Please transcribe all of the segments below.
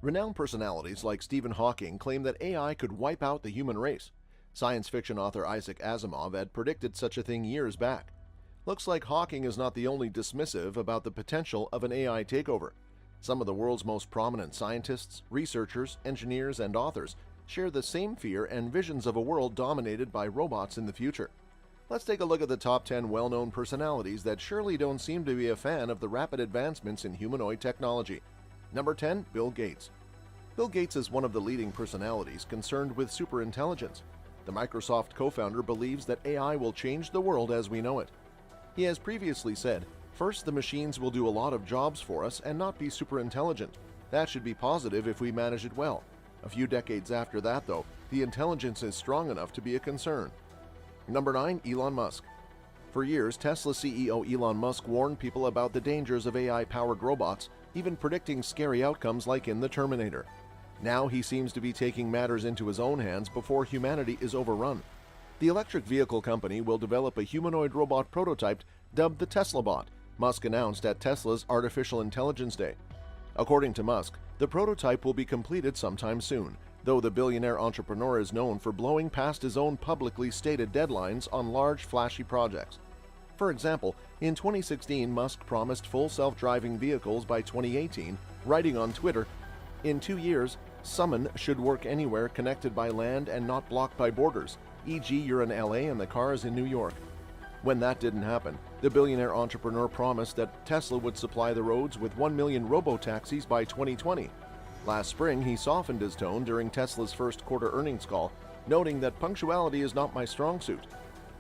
Renowned personalities like Stephen Hawking claim that AI could wipe out the human race. Science fiction author Isaac Asimov had predicted such a thing years back. Looks like Hawking is not the only dismissive about the potential of an AI takeover. Some of the world's most prominent scientists, researchers, engineers, and authors share the same fear and visions of a world dominated by robots in the future. Let's take a look at the top 10 well-known personalities that surely don't seem to be a fan of the rapid advancements in humanoid technology. Number 10. Bill Gates. Bill Gates is one of the leading personalities concerned with superintelligence. The Microsoft co-founder believes that AI will change the world as we know it. He has previously said, "First, the machines will do a lot of jobs for us and not be superintelligent. That should be positive if we manage it well. A few decades after that, though, the intelligence is strong enough to be a concern." Number 9. Elon Musk. For years, Tesla CEO Elon Musk warned people about the dangers of AI-powered robots, even predicting scary outcomes like in The Terminator. Now he seems to be taking matters into his own hands before humanity is overrun. The electric vehicle company will develop a humanoid robot prototype dubbed the Tesla Bot, Musk announced at Tesla's Artificial Intelligence Day. According to Musk, the prototype will be completed sometime soon, though the billionaire entrepreneur is known for blowing past his own publicly stated deadlines on large, flashy projects. For example, in 2016, Musk promised full self-driving vehicles by 2018, writing on Twitter, "In 2 years, Summon should work anywhere connected by land and not blocked by borders, e.g. you're in LA and the car is in New York." When that didn't happen, the billionaire entrepreneur promised that Tesla would supply the roads with 1 million robo-taxis by 2020. Last spring, he softened his tone during Tesla's first quarter earnings call, noting that punctuality is not my strong suit.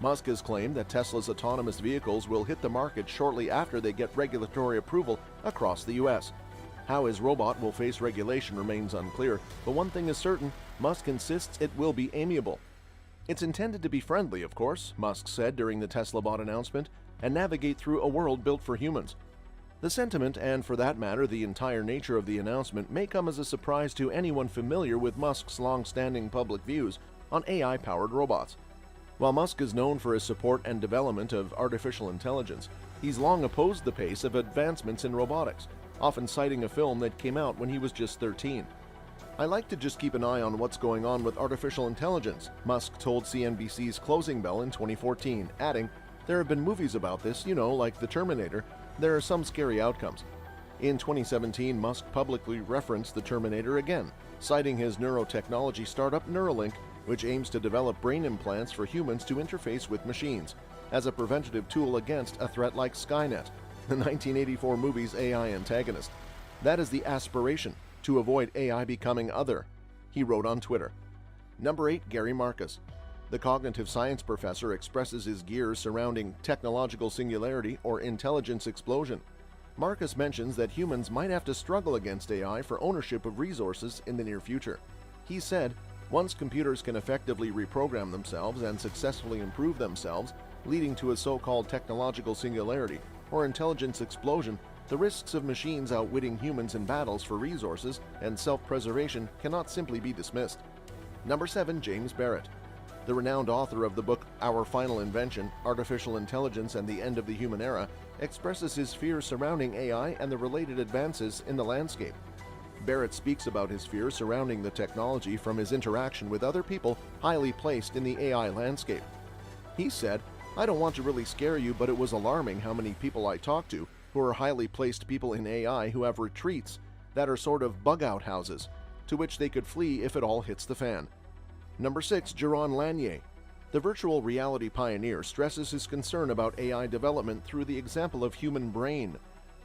Musk has claimed that Tesla's autonomous vehicles will hit the market shortly after they get regulatory approval across the US. How his robot will face regulation remains unclear, but one thing is certain, Musk insists it will be amiable. "It's intended to be friendly, of course," Musk said during the Tesla Bot announcement, "and navigate through a world built for humans." The sentiment, and for that matter the entire nature of the announcement, may come as a surprise to anyone familiar with Musk's long-standing public views on AI-powered robots. While Musk is known for his support and development of artificial intelligence, he's long opposed the pace of advancements in robotics, often citing a film that came out when he was just 13. "I like to just keep an eye on what's going on with artificial intelligence," Musk told CNBC's Closing Bell in 2014, adding, "There have been movies about this, like The Terminator. There are some scary outcomes." In 2017, Musk publicly referenced The Terminator again, citing his neurotechnology startup Neuralink, which aims to develop brain implants for humans to interface with machines, as a preventative tool against a threat like Skynet, the 1984 movie's AI antagonist. "That is the aspiration, to avoid AI becoming other," he wrote on Twitter. Number 8. Gary Marcus. The cognitive science professor expresses his gears surrounding technological singularity or intelligence explosion. Marcus mentions that humans might have to struggle against AI for ownership of resources in the near future. He said, "Once computers can effectively reprogram themselves and successfully improve themselves, leading to a so-called technological singularity or intelligence explosion, the risks of machines outwitting humans in battles for resources and self-preservation cannot simply be dismissed." Number 7. James Barrett. The renowned author of the book Our Final Invention, Artificial Intelligence and the End of the Human Era, expresses his fears surrounding AI and the related advances in the landscape. Barrett speaks about his fears surrounding the technology from his interaction with other people highly placed in the AI landscape. He said, "I don't want to really scare you, but it was alarming how many people I talked to who are highly placed people in AI who have retreats that are sort of bug-out houses, to which they could flee if it all hits the fan." Number 6. Jaron Lanier. The virtual reality pioneer stresses his concern about AI development through the example of human brain.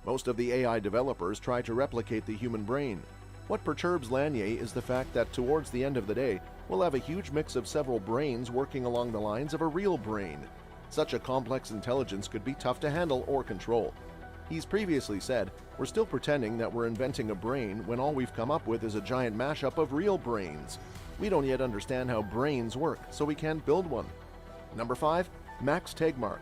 Most of the AI developers try to replicate the human brain. What perturbs Lanier is the fact that towards the end of the day, we'll have a huge mix of several brains working along the lines of a real brain. Such a complex intelligence could be tough to handle or control. He's previously said, "We're still pretending that we're inventing a brain when all we've come up with is a giant mashup of real brains. We don't yet understand how brains work, so we can't build one." Number 5. Max Tegmark.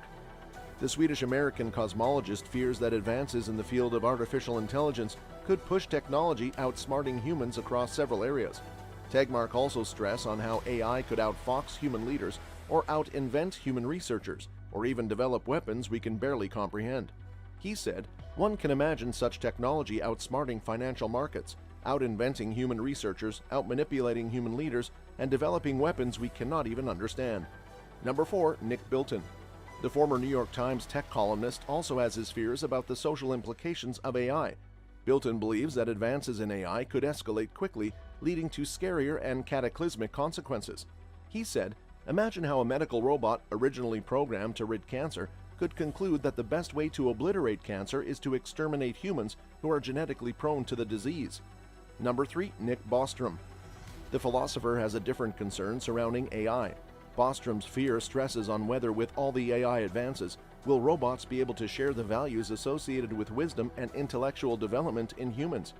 The Swedish-American cosmologist fears that advances in the field of artificial intelligence could push technology outsmarting humans across several areas. Tegmark also stressed on how AI could outfox human leaders or out-invent human researchers, or even develop weapons we can barely comprehend. He said, "One can imagine such technology outsmarting financial markets, out-inventing human researchers, out-manipulating human leaders, and developing weapons we cannot even understand. Number 4. Nick Bilton. The former New York Times tech columnist also has his fears about the social implications of AI. Bilton believes that advances in AI could escalate quickly, leading to scarier and cataclysmic consequences. He said, "Imagine how a medical robot originally programmed to rid cancer could conclude that the best way to obliterate cancer is to exterminate humans who are genetically prone to the disease." Number 3. Nick Bostrom. The philosopher has a different concern surrounding AI. Bostrom's fear stresses on whether, with all the AI advances, will robots be able to share the values associated with wisdom and intellectual development in humans.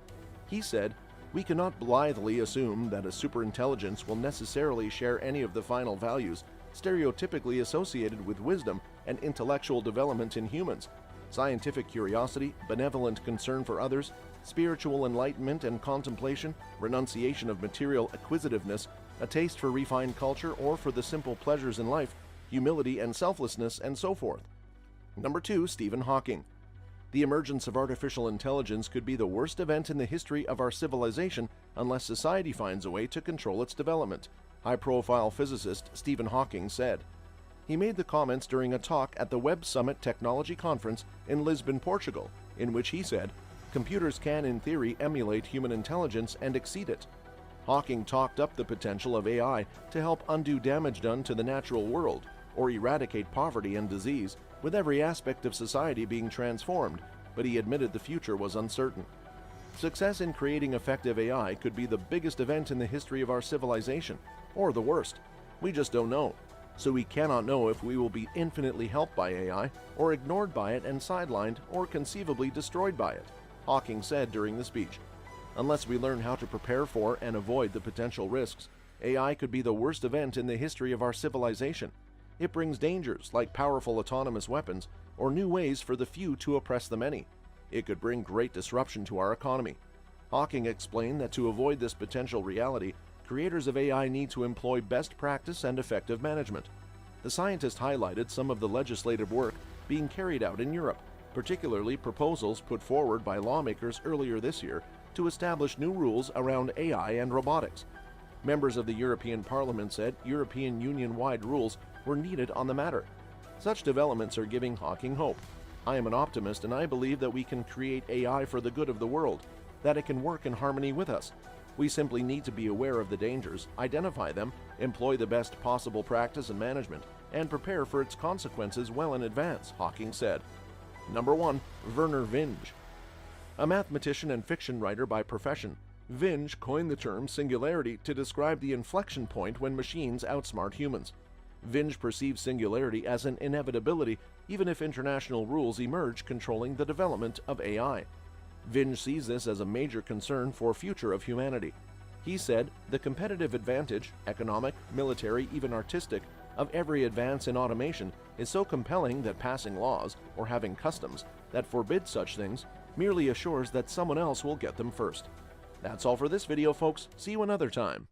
He said, "We cannot blithely assume that a superintelligence will necessarily share any of the final values stereotypically associated with wisdom and intellectual development in humans. Scientific curiosity, benevolent concern for others, spiritual enlightenment and contemplation, renunciation of material acquisitiveness, a taste for refined culture or for the simple pleasures in life, humility and selflessness, and so forth." Number 2. Stephen Hawking. The emergence of artificial intelligence could be the worst event in the history of our civilization unless society finds a way to control its development, high-profile physicist Stephen Hawking said. He made the comments during a talk at the Web Summit Technology Conference in Lisbon, Portugal, in which he said, "Computers can, in theory, emulate human intelligence and exceed it." Hawking talked up the potential of AI to help undo damage done to the natural world or eradicate poverty and disease, with every aspect of society being transformed, but he admitted the future was uncertain. Success in creating effective AI could be the biggest event in the history of our civilization, or the worst. We just don't know. So we cannot know if we will be infinitely helped by AI, or ignored by it and sidelined, or conceivably destroyed by it, Hawking said during the speech. Unless we learn how to prepare for and avoid the potential risks, AI could be the worst event in the history of our civilization. It brings dangers like powerful autonomous weapons or new ways for the few to oppress the many. It could bring great disruption to our economy. Hawking explained that to avoid this potential reality, creators of AI need to employ best practice and effective management. The scientist highlighted some of the legislative work being carried out in Europe, particularly proposals put forward by lawmakers earlier this year to establish new rules around AI and robotics. Members of the European Parliament said European Union-wide rules were needed on the matter. Such developments are giving Hawking hope. "I am an optimist and I believe that we can create AI for the good of the world, that it can work in harmony with us. We simply need to be aware of the dangers, identify them, employ the best possible practice and management, and prepare for its consequences well in advance," Hawking said. Number 1. Vernor Vinge. A mathematician and fiction writer by profession, Vinge coined the term singularity to describe the inflection point when machines outsmart humans. Vinge perceives singularity as an inevitability even if international rules emerge controlling the development of AI. Vinge sees this as a major concern for future of humanity. He said, "The competitive advantage, economic, military, even artistic, of every advance in automation is so compelling that passing laws, or having customs, that forbid such things merely assures that someone else will get them first." That's all for this video, folks. See you another time.